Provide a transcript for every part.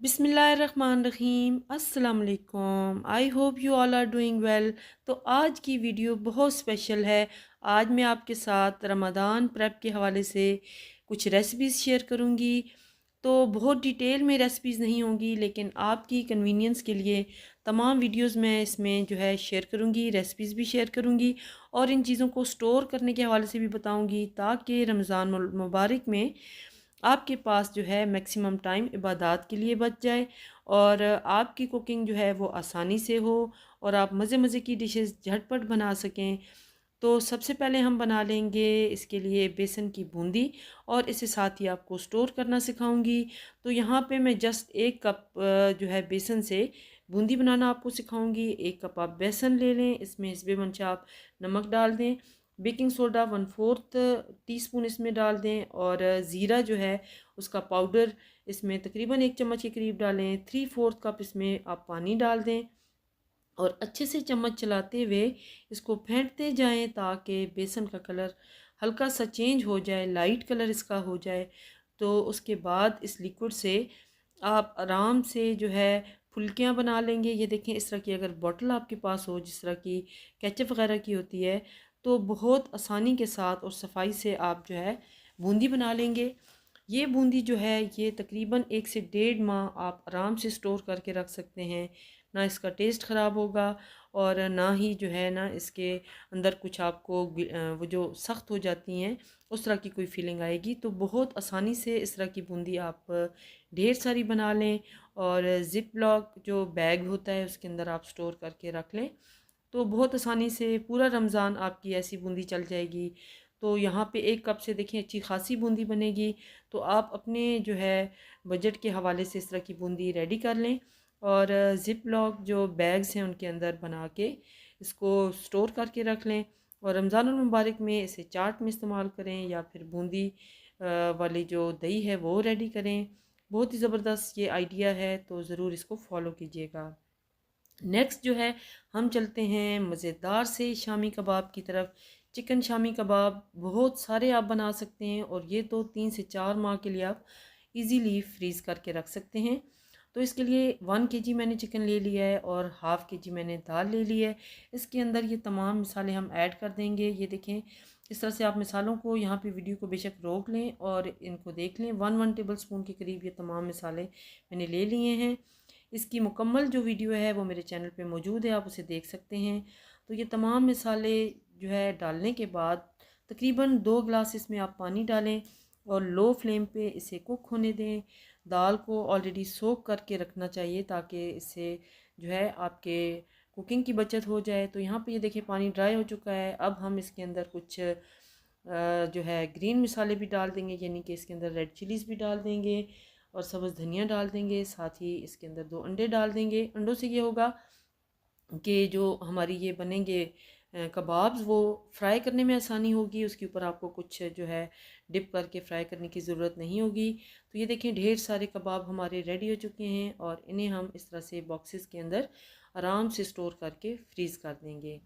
बिस्मिल्लाहिर्रहमानिर्रहीम अस्सलाम वालेकुम। I hope you all are doing well. तो आज की वीडियो बहुत स्पेशल है। आज मैं आपके साथ रमज़ान प्रेप के हवाले से कुछ रेसिपीज़ शेयर करूँगी। तो बहुत डिटेल में रेसिपीज़ नहीं होंगी, लेकिन आपकी कन्वीनियंस के लिए तमाम वीडियोस मैं इसमें जो है शेयर करूँगी, रेसिपीज़ भी शेयर करूँगी और इन चीज़ों को स्टोर करने के हवाले से भी बताऊँगी, ताकि रमज़ान मुबारक में आपके पास जो है मैक्सिमम टाइम इबादत के लिए बच जाए और आपकी कुकिंग जो है वो आसानी से हो और आप मज़े मज़े की डिशेस झटपट बना सकें। तो सबसे पहले हम बना लेंगे इसके लिए बेसन की बूंदी और इसे साथ ही आपको स्टोर करना सिखाऊंगी। तो यहाँ पे मैं जस्ट 1 कप जो है बेसन से बूंदी बनाना आपको सिखाऊंगी। 1 कप आप बेसन ले लें, इसमें हिस्बे मंशा आप नमक डाल दें, बेकिंग सोडा 1/4 टीस्पून इसमें डाल दें और ज़ीरा जो है उसका पाउडर इसमें तकरीबन 1 चम्मच के करीब डालें। 3/4 कप इसमें आप पानी डाल दें और अच्छे से चम्मच चलाते हुए इसको फेंटते जाएं ताकि बेसन का कलर हल्का सा चेंज हो जाए, लाइट कलर इसका हो जाए। तो उसके बाद इस लिक्विड से आप आराम से जो है फुल्कियाँ बना लेंगे। ये देखें, इस तरह की अगर बॉटल आपके पास हो जिस तरह की केचप वगैरह की होती है, तो बहुत आसानी के साथ और सफाई से आप जो है बूंदी बना लेंगे। ये बूंदी जो है ये तकरीबन 1 से 1.5 माह आप आराम से स्टोर करके रख सकते हैं। ना इसका टेस्ट ख़राब होगा और ना ही जो है ना इसके अंदर कुछ आपको वो जो सख्त हो जाती हैं उस तरह की कोई फीलिंग आएगी। तो बहुत आसानी से इस तरह की बूंदी आप ढेर सारी बना लें और ज़िप लॉक जो बैग होता है उसके अंदर आप स्टोर करके रख लें। तो बहुत आसानी से पूरा रमज़ान आपकी ऐसी बूंदी चल जाएगी। तो यहाँ पे 1 कप से देखिए अच्छी खासी बूंदी बनेगी। तो आप अपने जो है बजट के हवाले से इस तरह की बूंदी रेडी कर लें और ज़िप लॉक जो बैग्स हैं उनके अंदर बना के इसको स्टोर करके रख लें और रमज़ानुल मुबारक में इसे चाट में इस्तेमाल करें या फिर बूंदी वाली जो दही है वो रेडी करें। बहुत ही ज़बरदस्त ये आइडिया है, तो ज़रूर इसको फॉलो कीजिएगा। नेक्स्ट जो है हम चलते हैं मज़ेदार से शामी कबाब की तरफ। चिकन शामी कबाब बहुत सारे आप बना सकते हैं और ये तो 3 से 4 माह के लिए आप इजीली फ्रीज़ करके रख सकते हैं। तो इसके लिए 1 kg मैंने चिकन ले लिया है और हाफ़ kg मैंने दाल ले ली है। इसके अंदर ये तमाम मसाले हम ऐड कर देंगे। ये देखें, इस तरह से आप मसालों को यहाँ पे वीडियो को बेशक रोक लें और इनको देख लें। 1 टेबल स्पून के करीब ये तमाम मसाले मैंने ले लिए हैं। इसकी मुकम्मल जो वीडियो है वो मेरे चैनल पे मौजूद है, आप उसे देख सकते हैं। तो ये तमाम मसाले जो है डालने के बाद तकरीबन 2 गिलास इसमें आप पानी डालें और लो फ्लेम पे इसे कुक होने दें। दाल को ऑलरेडी सोक करके रखना चाहिए ताकि इससे जो है आपके कुकिंग की बचत हो जाए। तो यहाँ पे ये देखिए पानी ड्राई हो चुका है। अब हम इसके अंदर कुछ जो है ग्रीन मसाले भी डाल देंगे, यानी कि इसके अंदर रेड चिलीज़ भी डाल देंगे और सब्ज़ धनिया डाल देंगे। साथ ही इसके अंदर 2 अंडे डाल देंगे। अंडों से ये होगा कि जो हमारी ये बनेंगे कबाब्स वो फ्राई करने में आसानी होगी। उसके ऊपर आपको कुछ जो है डिप करके फ्राई करने की ज़रूरत नहीं होगी। तो ये देखें, ढेर सारे कबाब हमारे रेडी हो चुके हैं और इन्हें हम इस तरह से बॉक्सेस के अंदर आराम से स्टोर करके फ्रीज़ कर देंगे।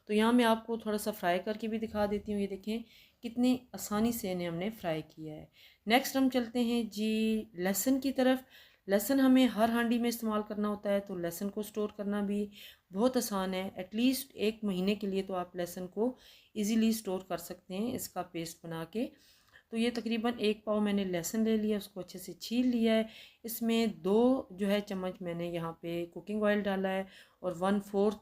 तो यहाँ मैं आपको थोड़ा सा फ्राई करके भी दिखा देती हूँ। ये देखें कितनी आसानी से इन्हें हमने फ्राई किया है। नेक्स्ट हम चलते हैं जी लहसुन की तरफ। लहसुन हमें हर हांडी में इस्तेमाल करना होता है, तो लहसुन को स्टोर करना भी बहुत आसान है। एटलीस्ट 1 महीने के लिए तो आप लहसुन को इजीली स्टोर कर सकते हैं इसका पेस्ट बना के। तो ये तकरीबन 1 पाव मैंने लहसुन ले लिया, उसको अच्छे से छील लिया है। इसमें 2 जो है चम्मच मैंने यहाँ पे कुकिंग ऑयल डाला है और 1/4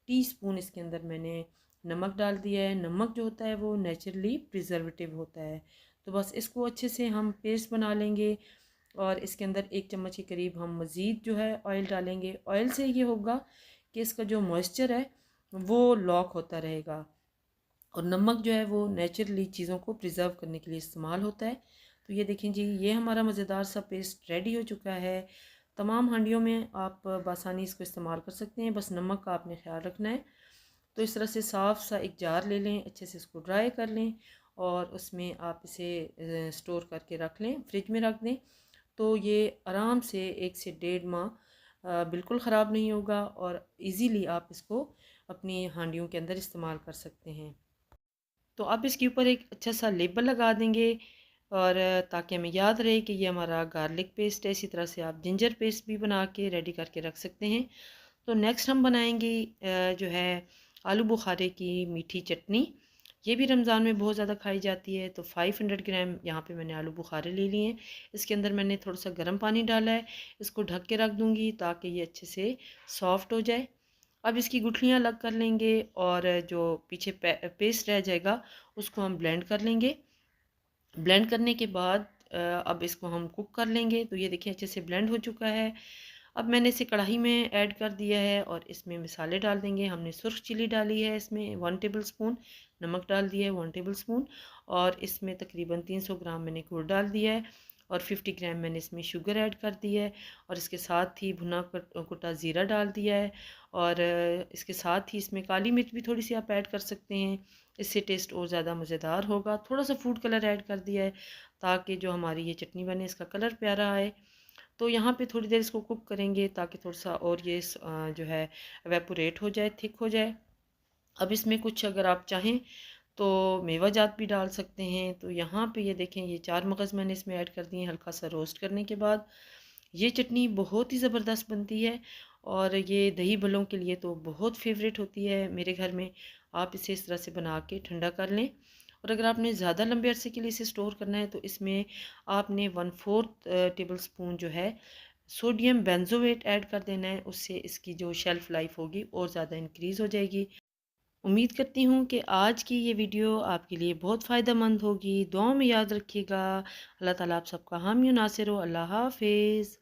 टीस्पून इसके अंदर मैंने नमक डाल दिया है। नमक जो होता है वो नेचुरली प्रिजर्वेटिव होता है। तो बस इसको अच्छे से हम पेस्ट बना लेंगे और इसके अंदर 1 चम्मच के करीब हम मज़ीद जो है ऑयल डालेंगे। ऑयल से ये होगा कि इसका जो मॉइस्चर है वो लॉक होता रहेगा और नमक जो है वो नेचुरली चीज़ों को प्रिजर्व करने के लिए इस्तेमाल होता है। तो ये देखें जी, ये हमारा मज़ेदार सा पेस्ट रेडी हो चुका है। तमाम हांडियों में आप बासानी इसको इस्तेमाल कर सकते हैं, बस नमक का आपने ख्याल रखना है। तो इस तरह से साफ़ सा एक जार ले लें, अच्छे से इसको ड्राई कर लें और उसमें आप इसे स्टोर करके रख लें, फ्रिज में रख दें। तो ये आराम से 1 से 1.5 माह बिल्कुल ख़राब नहीं होगा और इजीली आप इसको अपनी हांडियों के अंदर इस्तेमाल कर सकते हैं। तो आप इसके ऊपर एक अच्छा सा लेबल लगा देंगे और ताकि हमें याद रहे कि ये हमारा गार्लिक पेस्ट है। इसी तरह से आप जिंजर पेस्ट भी बना के रेडी करके रख सकते हैं। तो नेक्स्ट हम बनाएंगे जो है आलू बुखारे की मीठी चटनी। ये भी रमज़ान में बहुत ज़्यादा खाई जाती है। तो 500 ग्राम यहाँ पे मैंने आलू बुखारे ले लिए हैं। इसके अंदर मैंने थोड़ा सा गर्म पानी डाला है। इसको ढक के रख दूँगी ताकि ये अच्छे से सॉफ़्ट हो जाए। अब इसकी गुठलियाँ अलग कर लेंगे और जो पीछे पेस्ट रह जाएगा उसको हम ब्लेंड कर लेंगे। ब्लेंड करने के बाद अब इसको हम कुक कर लेंगे। तो ये देखिए अच्छे से ब्लेंड हो चुका है। अब मैंने इसे कढ़ाई में ऐड कर दिया है और इसमें मसाले डाल देंगे। हमने सुर्ख चिली डाली है, इसमें 1 टेबल स्पून नमक डाल दिया है, 1 टेबल स्पून, और इसमें तकरीबन 300 ग्राम मैंने गुड़ डाल दिया है और 50 ग्राम मैंने इसमें शुगर ऐड कर दिया है और इसके साथ ही भुना कुटा ज़ीरा डाल दिया है और इसके साथ ही इसमें काली मिर्च भी थोड़ी सी आप ऐड कर सकते हैं। इससे टेस्ट और ज़्यादा मज़ेदार होगा। थोड़ा सा फूड कलर ऐड कर दिया है ताकि जो हमारी ये चटनी बने इसका कलर प्यारा आए। तो यहाँ पे थोड़ी देर इसको कुक करेंगे ताकि थोड़ा सा और ये जो है एवेपोरेट हो जाए, थिक हो जाए। अब इसमें कुछ अगर आप चाहें तो मेवा जात भी डाल सकते हैं। तो यहाँ पे ये देखें ये 4 मगज़ मैंने इसमें ऐड कर दिए हल्का सा रोस्ट करने के बाद। ये चटनी बहुत ही ज़बरदस्त बनती है और ये दही बलों के लिए तो बहुत फेवरेट होती है मेरे घर में। आप इसे इस तरह से बना के ठंडा कर लें और अगर आपने ज़्यादा लंबे अरसे के लिए इसे स्टोर करना है तो इसमें आपने 1/4 टेबल स्पून जो है सोडियम बेंजोएट ऐड कर देना है। उससे इसकी जो शेल्फ़ लाइफ होगी और ज़्यादा इंक्रीज़ हो जाएगी। उम्मीद करती हूँ कि आज की ये वीडियो आपके लिए बहुत फ़ायदेमंद होगी। दुआओं में याद रखिएगा। अल्लाह ताला आप सबका हामी नासिर हो। अल्लाह हाफ़िज़।